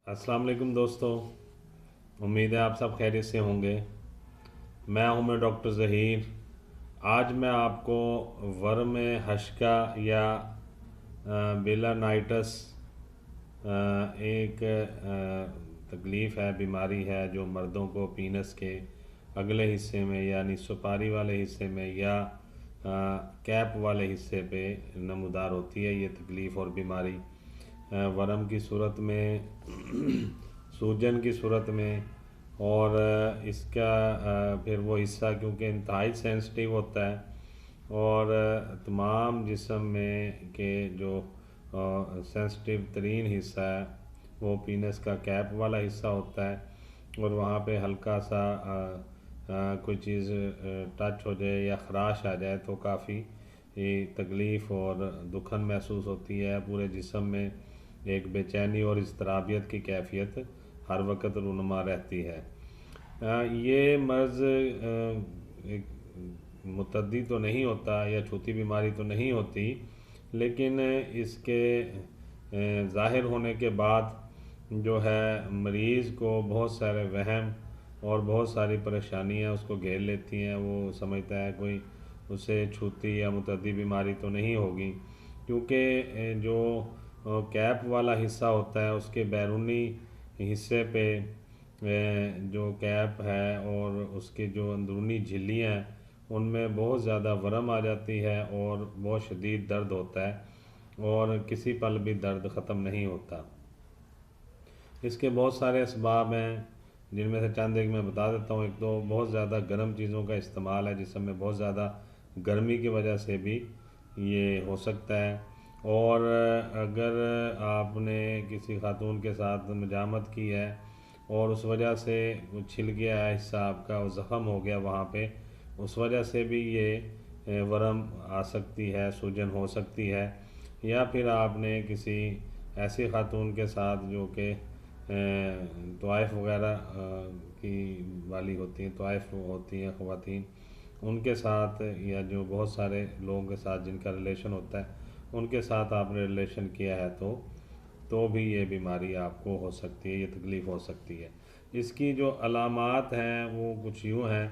अस्सलाम वालेकुम दोस्तों। उम्मीद है आप सब खैरियत से होंगे। मैं डॉक्टर ज़हीर। आज मैं आपको वर्म हश्का या बेलानाइटस एक तकलीफ़ है, बीमारी है जो मर्दों को पीनस के अगले हिस्से में यानी सुपारी वाले हिस्से में या कैप वाले हिस्से पे नमूदार होती है। ये तकलीफ़ और बीमारी वर्म की सूरत में सूजन की सूरत में और इसका फिर वो हिस्सा क्योंकि इंतहाई सेंसिटिव होता है और तमाम जिस्म में के जो सेंसिटिव तरीन हिस्सा है वो पीनस का कैप वाला हिस्सा होता है और वहाँ पे हल्का सा कोई चीज़ टच हो जाए या ख़राश आ जाए तो काफ़ी तकलीफ़ और दुखन महसूस होती है। पूरे जिस्म में एक बेचैनी और इज़्तिराबियत की कैफियत हर वक्त रूनुमा रहती है। ये मर्ज़ एक मुतद्दी तो नहीं होता या छूती बीमारी तो नहीं होती, लेकिन इसके ज़ाहिर होने के बाद जो है मरीज़ को बहुत सारे वहम और बहुत सारी परेशानियां उसको घेर लेती हैं। वो समझता है कोई उसे छूती या मुतद्दी बीमारी तो नहीं होगी, क्योंकि जो कैप वाला हिस्सा होता है उसके बैरूनी हिस्से पे जो कैप है और उसके जो अंदरूनी झिल्लियाँ हैं उनमें बहुत ज़्यादा वरम आ जाती है और बहुत शदीद दर्द होता है और किसी पल भी दर्द ख़त्म नहीं होता। इसके बहुत सारे असबाब हैं जिनमें से चंद एक मैं बता देता हूँ। एक तो बहुत ज़्यादा गर्म चीज़ों का इस्तेमाल है, जिसमें बहुत ज़्यादा गर्मी की वजह से भी ये हो सकता है। और अगर आपने किसी खातून के साथ मजामत की है और उस वजह से कुछ छिल गया है हिस्सा आपका, वो ज़ख़म हो गया वहाँ पे, उस वजह से भी ये वरम आ सकती है, सूजन हो सकती है। या फिर आपने किसी ऐसी खातून के साथ जो कि तवाइफ़ वगैरह की वाली होती हैं, तवाइफ़ होती हैं ख़वातीन, उनके साथ या जो बहुत सारे लोगों के साथ जिनका रिलेशन होता है उनके साथ आपने रिलेशन किया है तो भी ये बीमारी आपको हो सकती है, ये तकलीफ़ हो सकती है। इसकी जो अलामात हैं वो कुछ यूँ हैं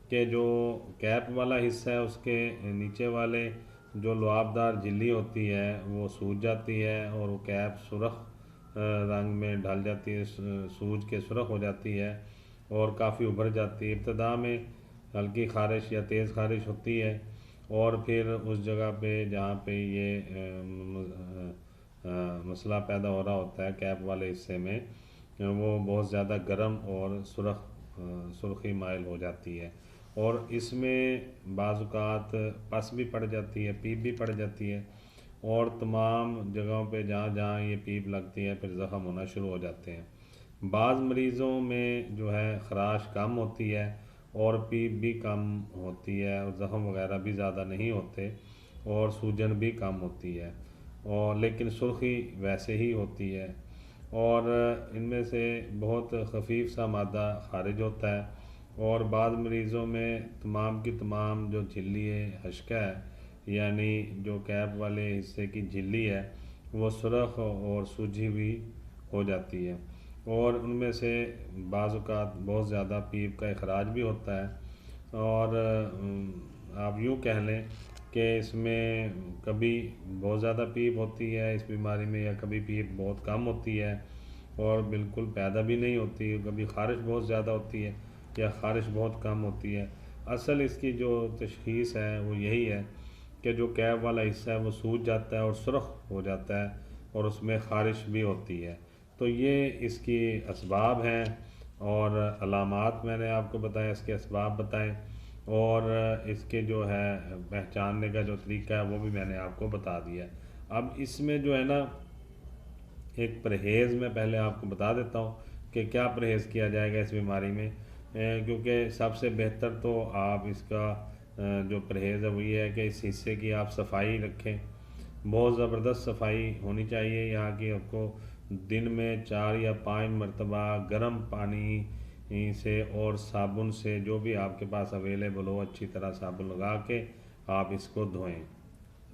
कि जो कैप वाला हिस्सा है उसके नीचे वाले जो लुआबदार झिल्ली होती है वो सूज जाती है और वो कैप सुर्ख रंग में ढल जाती है, सूज के सुर्ख हो जाती है और काफ़ी उभर जाती है। इब्तदा में हल्की ख़ारिश या तेज़ ख़ारिश होती है और फिर उस जगह पे जहाँ पे ये मसला पैदा हो रहा होता है कैप वाले हिस्से में, वो बहुत ज़्यादा गर्म और सुर्खी माइल हो जाती है और इसमें बाज़ात पस भी पड़ जाती है, पीप भी पड़ जाती है और तमाम जगहों पे जहाँ जहाँ ये पीप लगती है फिर ज़ख़म होना शुरू हो जाते हैं। बाज़ मरीज़ों में जो है ख़राश कम होती है और पीप भी कम होती है और ज़ख़म वगैरह भी ज़्यादा नहीं होते और सूजन भी कम होती है और लेकिन सुर्खी वैसे ही होती है और इनमें से बहुत खफीफ सा मादा खारिज होता है और बाद मरीज़ों में तमाम की तमाम जो झिल्ली है हश्का है यानी जो कैप वाले हिस्से की झिल्ली है वो सुरख और सूजी हुई हो जाती है और उनमें से बाज़ात बहुत ज़्यादा पीप का अखराज भी होता है और आप यूँ कह लें कि इसमें कभी बहुत ज़्यादा पीप होती है इस बीमारी में या कभी पीप बहुत कम होती है और बिल्कुल पैदा भी नहीं होती, कभी ख़ारिश बहुत ज़्यादा होती है या ख़ारिश बहुत कम होती है। असल इसकी जो तशख़ीस है वो यही है कि जो कैप वाला हिस्सा है वो सूज जाता है और सुर्ख़ हो जाता है और उसमें ख़ारिश भी होती है। तो ये इसकी असबाब हैं और अलामात मैंने आपको बताया, इसके असबाब बताएं और इसके जो है पहचानने का जो तरीका है वो भी मैंने आपको बता दिया। अब इसमें जो है ना एक परहेज़ मैं पहले आपको बता देता हूँ कि क्या परहेज़ किया जाएगा इस बीमारी में, क्योंकि सबसे बेहतर तो आप इसका जो परहेज़ है वो ये है कि इस हिस्से की आप सफाई रखें। बहुत ज़बरदस्त सफाई होनी चाहिए यहाँ की। आपको दिन में 4 या 5 मरतबा गर्म पानी से और साबुन से, जो भी आपके पास अवेलेबल हो, अच्छी तरह साबुन लगा के आप इसको धोएं।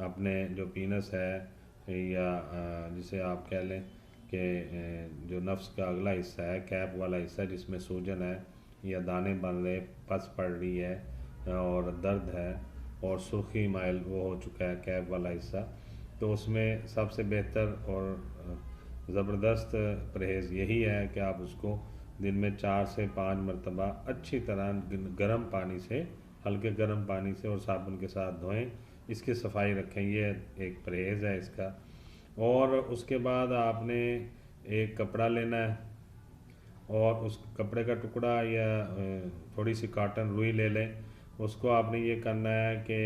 अपने जो पीनस है या जिसे आप कह लें कि जो नफ्स का अगला हिस्सा है, कैप वाला हिस्सा जिसमें सूजन है या दाने बन रहे, पस पड़ रही है और दर्द है और सुर्खी माइल वो हो चुका है कैप वाला हिस्सा, तो उसमें सबसे बेहतर और ज़बरदस्त परहेज़ यही है कि आप उसको दिन में 4 से 5 मरतबा अच्छी तरह गर्म पानी से, हल्के गर्म पानी से और साबुन के साथ धोएं, इसकी सफाई रखें। ये एक परहेज़ है इसका। और उसके बाद आपने एक कपड़ा लेना है और उस कपड़े का टुकड़ा या थोड़ी सी कॉटन रुई ले लें। उसको आपने ये करना है कि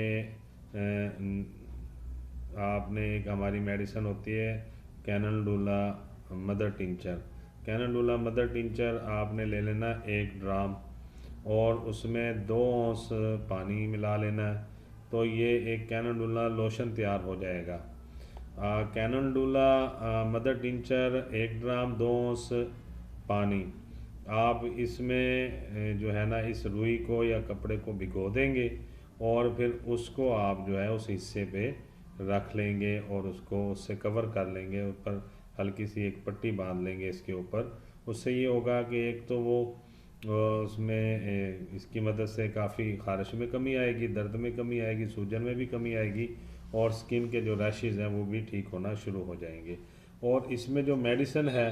आपने एक हमारी मेडिसिन होती है कैनलडुला मदर टिंचर। कैनलडुला मदर टिंचर आपने ले लेना 1 ड्राम और उसमें 2 औंस पानी मिला लेना है, तो ये एक कैनलडुला लोशन तैयार हो जाएगा। कैनलडुला मदर टिंचर 1 ड्राम 2 औंस पानी, आप इसमें जो है ना इस रुई को या कपड़े को भिगो देंगे और फिर उसको आप जो है उस हिस्से पे रख लेंगे और उसको उससे कवर कर लेंगे, ऊपर हल्की सी एक पट्टी बांध लेंगे इसके ऊपर। उससे ये होगा कि एक तो वो उसमें इसकी मदद से काफ़ी ख़ारिश में कमी आएगी, दर्द में कमी आएगी, सूजन में भी कमी आएगी और स्किन के जो रैशेज़ हैं वो भी ठीक होना शुरू हो जाएंगे। और इसमें जो मेडिसिन है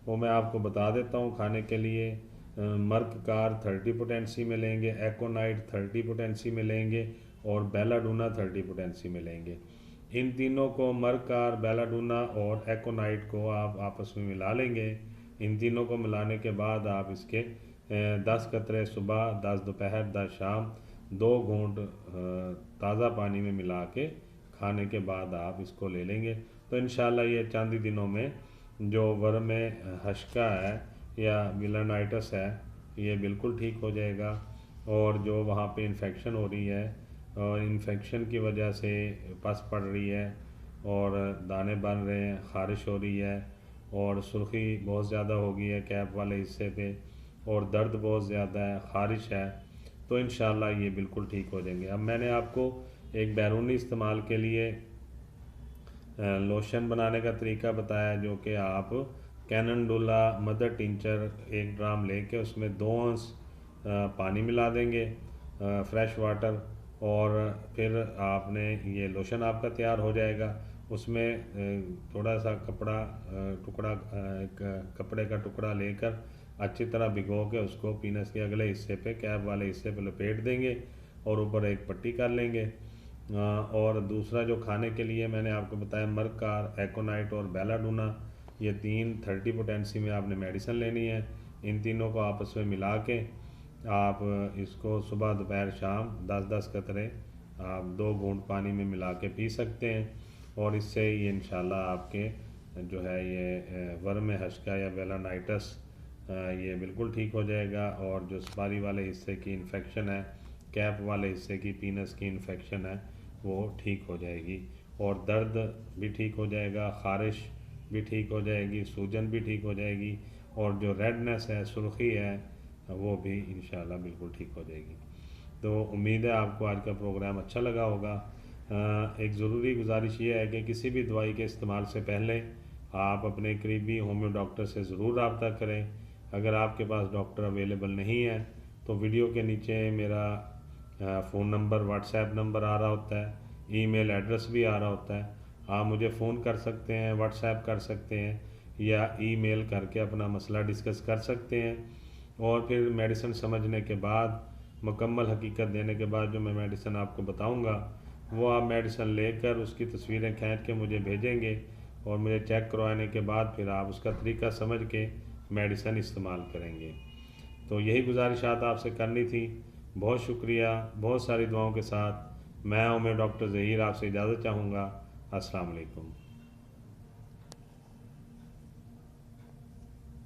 वो मैं आपको बता देता हूँ खाने के लिए। मर्क कार 30 पोटेंसी में लेंगे, एकोनाइट 30 पोटेंसी में लेंगे और बेलाडूना 30 पोटेंसी में लेंगे। इन तीनों को मर्क कार, बेलाडूना और एकोनाइट को आप आपस में मिला लेंगे। इन तीनों को मिलाने के बाद आप इसके 10 कतरे सुबह, 10 दोपहर, 10 शाम, 2 घूंट ताज़ा पानी में मिला के खाने के बाद आप इसको ले लेंगे। तो इंशाल्लाह ये चंद दिनों में जो वर्म हश्का है या विलनाइटस है ये बिल्कुल ठीक हो जाएगा। और जो वहाँ पे इन्फेक्शन हो रही है और इन्फेक्शन की वजह से पस पड़ रही है और दाने बन रहे हैं, ख़ारिश हो रही है और सुर्खी बहुत ज़्यादा हो गई है कैप वाले हिस्से पे और दर्द बहुत ज़्यादा है, ख़ारिश है, तो इंशाल्लाह ये बिल्कुल ठीक हो जाएंगे। अब मैंने आपको एक बैरूनी इस्तेमाल के लिए लोशन बनाने का तरीका बताया, जो कि आप कैनलडुला मदर टिंचर 1 ड्राम लेके उसमें 2 औंस पानी मिला देंगे, फ्रेश वाटर, और फिर आपने ये लोशन आपका तैयार हो जाएगा। उसमें थोड़ा सा कपड़े का टुकड़ा लेकर अच्छी तरह भिगो के उसको पीनस के अगले हिस्से पे, कैप वाले हिस्से पे लपेट देंगे और ऊपर एक पट्टी कर लेंगे। और दूसरा जो खाने के लिए मैंने आपको बताया मर्कार, एकोनाइट और बेलाडूना, ये 3 30 पोटेंसी में आपने मेडिसिन लेनी है। इन तीनों को आपस में मिला के आप इसको सुबह, दोपहर, शाम 10-10 कतरे आप 2 घूंट पानी में मिला के पी सकते हैं और इससे ये इंशाल्लाह आपके जो है ये वर्म हश्का या वेलानाइटस ये बिल्कुल ठीक हो जाएगा। और जो स्पारी वाले हिस्से की इन्फेक्शन है, कैप वाले हिस्से की पीनस की इन्फेक्शन है, वो ठीक हो जाएगी और दर्द भी ठीक हो जाएगा, ख़ारिश भी ठीक हो जाएगी, सूजन भी ठीक हो जाएगी और जो रेडनेस है, सुर्खी है, वो भी इंशाल्लाह बिल्कुल ठीक हो जाएगी। तो उम्मीद है आपको आज का प्रोग्राम अच्छा लगा होगा। एक ज़रूरी गुजारिश ये है कि किसी भी दवाई के इस्तेमाल से पहले आप अपने करीबी होम्यो डॉक्टर से ज़रूर रब्ता करें। अगर आपके पास डॉक्टर अवेलेबल नहीं है तो वीडियो के नीचे मेरा फ़ोन नंबर, व्हाट्सएप नंबर आ रहा होता है, ईमेल एड्रेस भी आ रहा होता है। आप मुझे फ़ोन कर सकते हैं, व्हाट्सएप कर सकते हैं या ईमेल करके अपना मसला डिस्कस कर सकते हैं। और फिर मेडिसिन समझने के बाद, मुकम्मल हकीकत देने के बाद जो मैं मेडिसिन आपको बताऊंगा वो आप मेडिसिन लेकर उसकी तस्वीरें खींच के मुझे भेजेंगे और मुझे चेक करवाने के बाद फिर आप उसका तरीका समझ के मेडिसिन इस्तेमाल करेंगे। तो यही गुजारिशात आपसे करनी थी। बहुत शुक्रिया। बहुत सारी दुआओं के साथ मैं होम्यो डॉक्टर ज़हीर आपसे इजाज़त चाहूँगा। अस्सलाम वालेकुम।